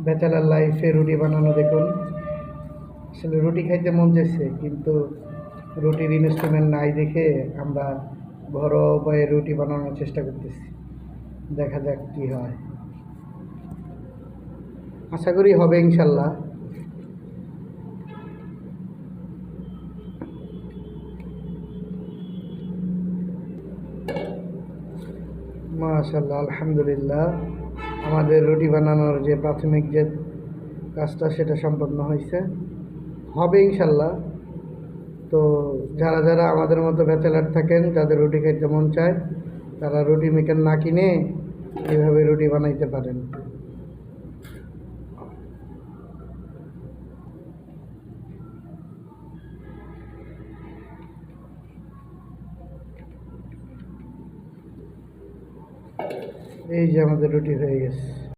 Bachelor লাইফে রুটি বানানো দেখুন। আসলে রুটি খাইতে মন চাইছে, কিন্তু রুটির ইনস্ট্রুমেন্ট নাই দেখে আমরা ঘরোয়া উপায়ে রুটি বানানোর চেষ্টা করতেছি। দেখা যাক কি হয়। আশা করি হবে ইনশাল্লাহ। মাশাল্লাহ, আলহামদুলিল্লাহ, আমাদের রুটি বানানোর যে প্রাথমিক যে কাজটা সেটা সম্পন্ন হয়েছে, হবে ইনশাল্লাহ। তো যারা যারা আমাদের মতো ব্যাচেলার থাকেন, যাদের রুটি খাইতে মন চায়, তারা রুটি মেকার না কিনে এইভাবে রুটি বানাইতে পারেন। এই যে আমাদের রুটি হয়ে গেছে।